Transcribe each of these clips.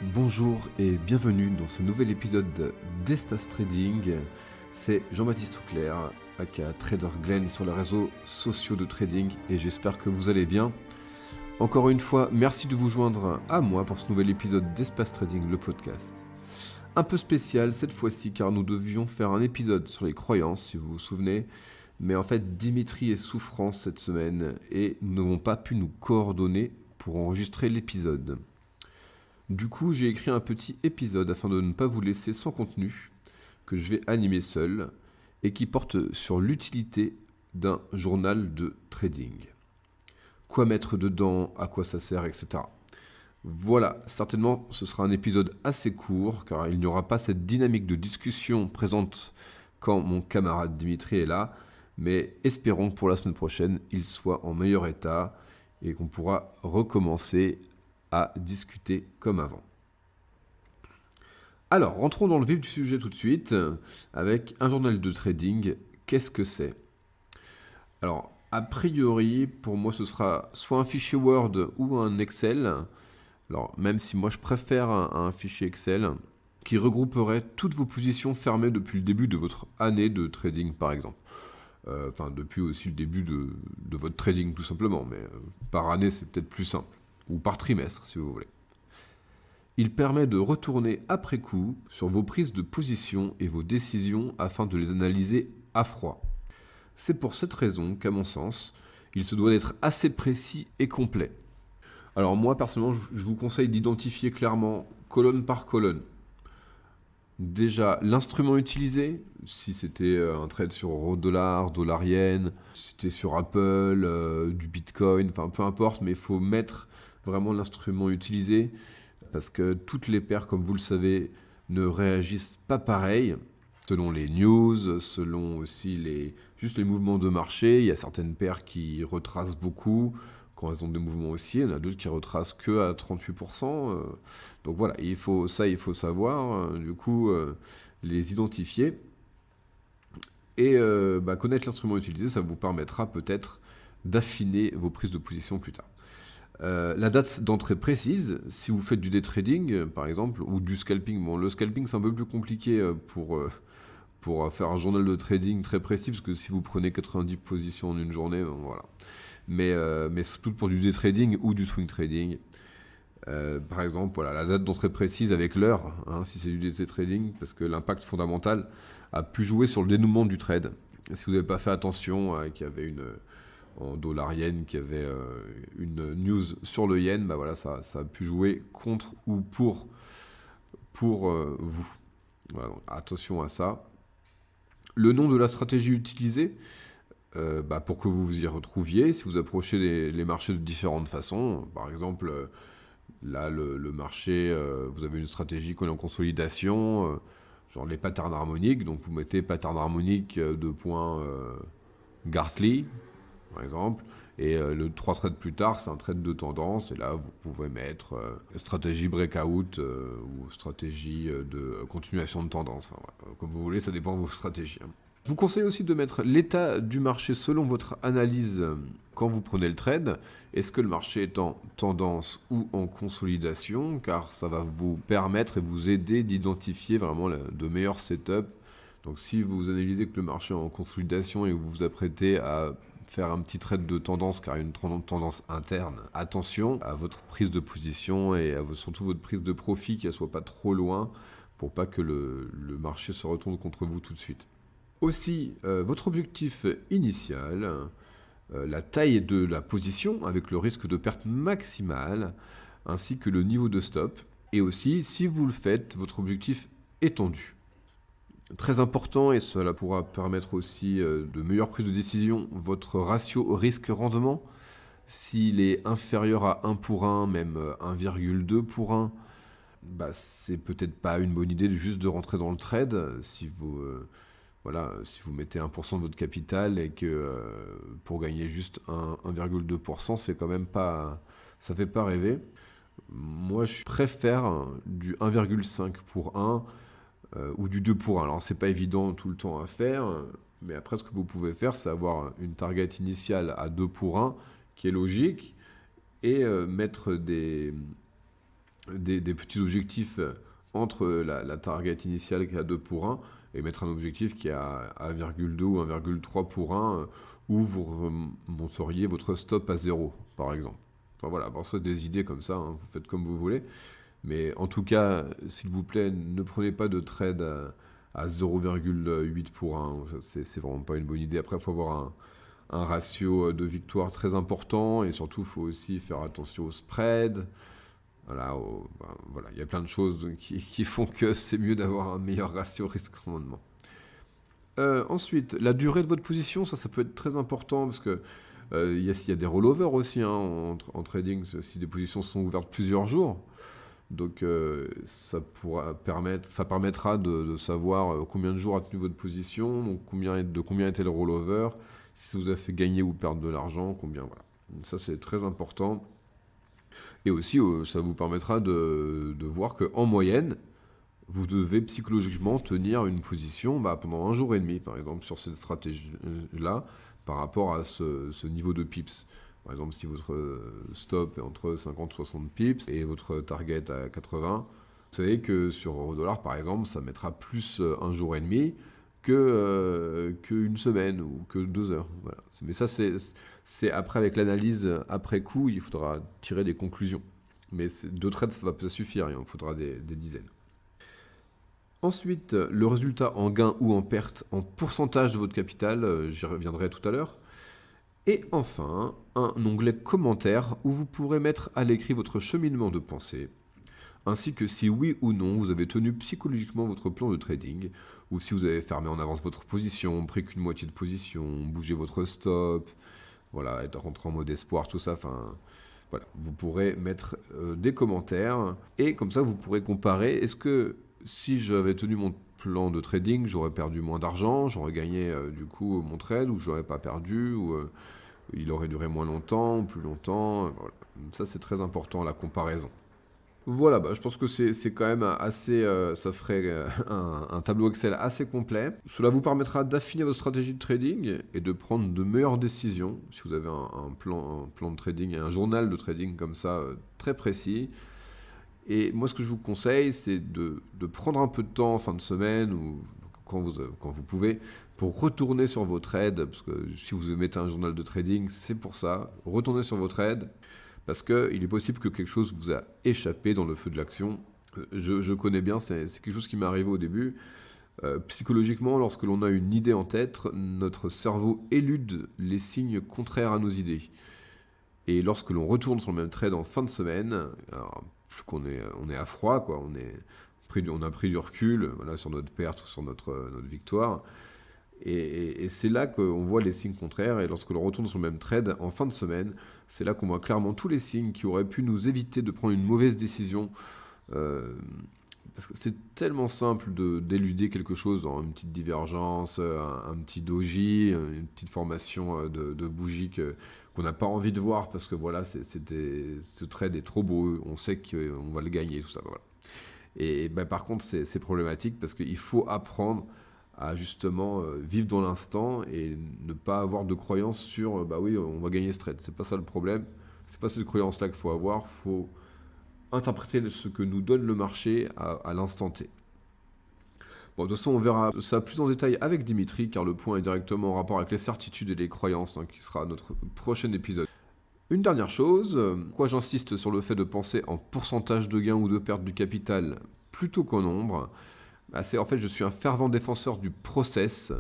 Bonjour et bienvenue dans ce nouvel épisode d'Espace Trading. C'est Jean-Baptiste Auclair, aka Trader Glenn sur les réseaux sociaux de trading et j'espère que vous allez bien. Encore une fois, merci de vous joindre à moi pour ce nouvel épisode d'Espace Trading, le podcast. Un peu spécial cette fois-ci car nous devions faire un épisode sur les croyances, si vous vous souvenez. Mais en fait, Dimitri est souffrant cette semaine et nous n'avons pas pu nous coordonner pour enregistrer l'épisode. Du coup, j'ai écrit un petit épisode afin de ne pas vous laisser sans contenu, que je vais animer seul, et qui porte sur l'utilité d'un journal de trading. Quoi mettre dedans, à quoi ça sert, etc. Voilà, certainement ce sera un épisode assez court, car il n'y aura pas cette dynamique de discussion présente quand mon camarade Dimitri est là, mais espérons que pour la semaine prochaine, il soit en meilleur état et qu'on pourra recommencer à discuter comme avant. Alors, rentrons dans le vif du sujet tout de suite avec un journal de trading. Qu'est-ce que c'est ? Alors, a priori, pour moi, ce sera soit un fichier Word ou un Excel. Alors, même si moi, je préfère un fichier Excel qui regrouperait toutes vos positions fermées depuis le début de votre année de trading, par exemple. Depuis aussi le début de votre trading, tout simplement. Mais par année, c'est peut-être plus simple. Ou par trimestre, si vous voulez. Il permet de retourner après coup sur vos prises de position et vos décisions afin de les analyser à froid. C'est pour cette raison qu'à mon sens, il se doit d'être assez précis et complet. Alors moi, personnellement, je vous conseille d'identifier clairement, colonne par colonne, déjà l'instrument utilisé, si c'était un trade sur euro-dollar, dollar-yen, si c'était sur Apple, du Bitcoin, enfin peu importe, mais il faut mettre vraiment l'instrument utilisé parce que toutes les paires, comme vous le savez, ne réagissent pas pareil selon les news, selon aussi juste les mouvements de marché. Il y a certaines paires qui retracent beaucoup quand elles ont des mouvements haussiers, il y en a d'autres qui retracent que à 38%. Donc voilà, il faut savoir, du coup, les identifier. Et connaître l'instrument utilisé, ça vous permettra peut-être d'affiner vos prises de position plus tard. La date d'entrée précise, si vous faites du day trading, par exemple, ou du scalping. Bon, le scalping, c'est un peu plus compliqué pour faire un journal de trading très précis, parce que si vous prenez 90 positions en une journée, bon, voilà. Mais surtout pour du day trading ou du swing trading. Par exemple, voilà, la date d'entrée précise avec l'heure, si c'est du day trading, parce que l'impact fondamental a pu jouer sur le dénouement du trade. Et si vous n'avez pas fait attention, qu'il y avait en dollar yen, qu'il y avait une news sur le yen, ça a pu jouer contre ou pour vous. Voilà, donc attention à ça. Le nom de la stratégie utilisée, pour que vous vous y retrouviez, si vous approchez les marchés de différentes façons, par exemple, là, le marché, vous avez une stratégie qu'on est en consolidation, genre les patterns harmoniques, donc vous mettez pattern harmonique de points Gartley, par exemple, et le 3 trades plus tard, c'est un trade de tendance, et là, vous pouvez mettre stratégie breakout ou stratégie de continuation de tendance. Enfin, voilà, comme vous voulez, ça dépend de vos stratégies. Je vous conseille aussi de mettre l'état du marché selon votre analyse quand vous prenez le trade. Est-ce que le marché est en tendance ou en consolidation ? Car ça va vous permettre et vous aider d'identifier vraiment de meilleurs setups. Donc si vous analysez que le marché est en consolidation et vous vous apprêtez à faire un petit trade de tendance car il y a une tendance interne, attention à votre prise de position et surtout votre prise de profit qu'elle ne soit pas trop loin pour pas que le marché se retourne contre vous tout de suite. Aussi, votre objectif initial, la taille de la position avec le risque de perte maximale, ainsi que le niveau de stop, et aussi, si vous le faites, votre objectif étendu. Très important, et cela pourra permettre aussi de meilleures prises de décision, votre ratio risque-rendement. S'il est inférieur à 1 pour 1, même 1,2 pour 1, c'est peut-être pas une bonne idée juste de rentrer dans le trade. Si vous mettez 1% de votre capital et que pour gagner juste 1,2%, c'est quand même pas, ça fait pas rêver. Moi, je préfère du 1,5 pour 1 ou du 2 pour 1. Alors, c'est pas évident tout le temps à faire, mais après, ce que vous pouvez faire, c'est avoir une target initiale à 2 pour 1 qui est logique et mettre des des petits objectifs entre la target initiale qui est à 2 pour 1 et mettre un objectif qui est à 1,2 ou 1,3 pour 1 où vous remonteriez votre stop à 0 par exemple. Enfin voilà, bon, ça des idées comme ça, hein, vous faites comme vous voulez. Mais en tout cas, s'il vous plaît, ne prenez pas de trade à 0,8 pour 1. C'est vraiment pas une bonne idée. Après, il faut avoir un ratio de victoire très important et surtout, il faut aussi faire attention au spread. Voilà, voilà, il y a plein de choses qui font que c'est mieux d'avoir un meilleur ratio risque-rendement. Ensuite, la durée de votre position, ça peut être très important parce que il y a des rollovers aussi hein, en trading, si des positions sont ouvertes plusieurs jours. Donc ça permettra de savoir combien de jours a tenu votre position, donc de combien était le rollover, si vous avez fait gagner ou perdre de l'argent, combien, voilà. Donc ça c'est très important. Et aussi ça vous permettra de voir qu'en moyenne, vous devez psychologiquement tenir une position pendant 1 jour et demi, par exemple, sur cette stratégie-là, par rapport à ce niveau de pips. Par exemple, si votre stop est entre 50 et 60 pips et votre target à 80, vous savez que sur euro-dollar, par exemple, ça mettra plus 1 jour et demi qu'une semaine ou que 2 heures. Voilà. Mais ça, c'est après, avec l'analyse après coup, il faudra tirer des conclusions. Mais 2 trades, ça va pas suffire, il en faudra des dizaines. Ensuite, le résultat en gain ou en perte en pourcentage de votre capital, j'y reviendrai tout à l'heure. Et enfin, un onglet commentaires où vous pourrez mettre à l'écrit votre cheminement de pensée, ainsi que si oui ou non vous avez tenu psychologiquement votre plan de trading, ou si vous avez fermé en avance votre position, pris qu'une moitié de position, bougé votre stop, voilà, être rentré en mode espoir, tout ça, enfin... Voilà, vous pourrez mettre des commentaires et comme ça vous pourrez comparer. Est-ce que si j'avais tenu mon plan de trading, j'aurais perdu moins d'argent, j'aurais gagné du coup mon trade ou j'aurais pas perdu ou il aurait duré moins longtemps ou plus longtemps. Voilà. Ça c'est très important la comparaison. Voilà, je pense que c'est quand même assez, ça ferait un tableau Excel assez complet. Cela vous permettra d'affiner votre stratégie de trading et de prendre de meilleures décisions si vous avez un plan de trading et un journal de trading comme ça très précis. Et moi, ce que je vous conseille, c'est de prendre un peu de temps en fin de semaine ou quand vous pouvez pour retourner sur vos trades, parce que si vous mettez un journal de trading, c'est pour ça. Retournez sur vos trades. Parce qu'il est possible que quelque chose vous a échappé dans le feu de l'action. Je connais bien, c'est quelque chose qui m'est arrivé au début. Psychologiquement, lorsque l'on a une idée en tête, notre cerveau élude les signes contraires à nos idées. Et lorsque l'on retourne sur le même trade en fin de semaine, alors, plus on est à froid, quoi, on a pris du recul voilà, sur notre perte ou sur notre victoire. Et c'est là qu'on voit les signes contraires. Et lorsque l'on retourne sur le même trade en fin de semaine, c'est là qu'on voit clairement tous les signes qui auraient pu nous éviter de prendre une mauvaise décision. Parce que c'est tellement simple d'éluder quelque chose dans une petite divergence, un petit doji, une petite formation de bougie qu'on n'a pas envie de voir parce que voilà, ce trade est trop beau, on sait qu'on va le gagner, tout ça. Voilà. Et par contre, c'est problématique parce qu'il faut apprendre à justement vivre dans l'instant et ne pas avoir de croyance sur oui, on va gagner ce trade. C'est pas ça le problème. C'est pas cette croyance-là qu'il faut avoir. Il faut interpréter ce que nous donne le marché à l'instant T. Bon, de toute façon, on verra ça plus en détail avec Dimitri, car le point est directement en rapport avec les certitudes et les croyances, qui sera notre prochain épisode. Une dernière chose, pourquoi j'insiste sur le fait de penser en pourcentage de gain ou de perte du capital plutôt qu'en nombre. En fait, je suis un fervent défenseur du process,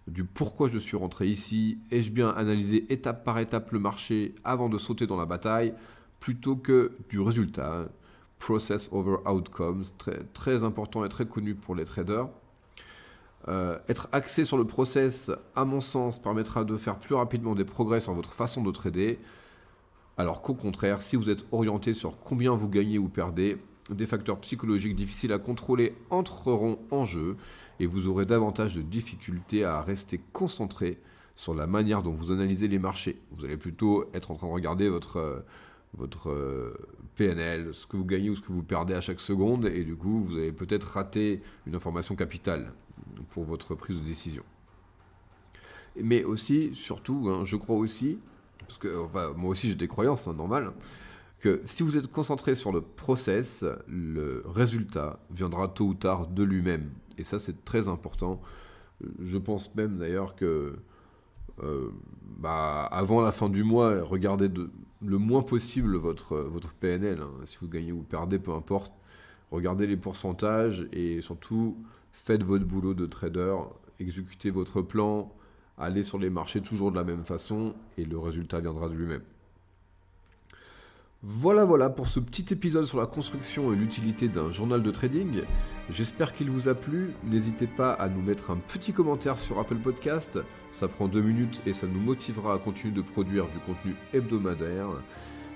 du pourquoi je suis rentré ici. Ai-je bien analysé étape par étape le marché avant de sauter dans la bataille, plutôt que du résultat. Process over outcomes, très, très important et très connu pour les traders. Être axé sur le process, à mon sens, permettra de faire plus rapidement des progrès sur votre façon de trader. Alors qu'au contraire, si vous êtes orienté sur combien vous gagnez ou perdez, des facteurs psychologiques difficiles à contrôler entreront en jeu et vous aurez davantage de difficultés à rester concentré sur la manière dont vous analysez les marchés. Vous allez plutôt être en train de regarder votre PNL, ce que vous gagnez ou ce que vous perdez à chaque seconde et du coup vous allez peut-être rater une information capitale pour votre prise de décision. Mais aussi, surtout, je crois aussi, parce que moi aussi j'ai des croyances, normal, Que si vous êtes concentré sur le process, le résultat viendra tôt ou tard de lui-même. Et ça, c'est très important. Je pense même d'ailleurs que avant la fin du mois, regardez le moins possible votre PNL. Hein. Si vous gagnez ou perdez, peu importe. Regardez les pourcentages et surtout faites votre boulot de trader, exécutez votre plan, allez sur les marchés toujours de la même façon et le résultat viendra de lui-même. Voilà pour ce petit épisode sur la construction et l'utilité d'un journal de trading. J'espère qu'il vous a plu. N'hésitez pas à nous mettre un petit commentaire sur Apple Podcast. Ça prend 2 minutes et ça nous motivera à continuer de produire du contenu hebdomadaire.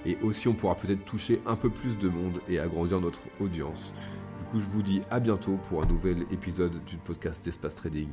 Et aussi, on pourra peut-être toucher un peu plus de monde et agrandir notre audience. Du coup, je vous dis à bientôt pour un nouvel épisode du podcast d'Espace Trading.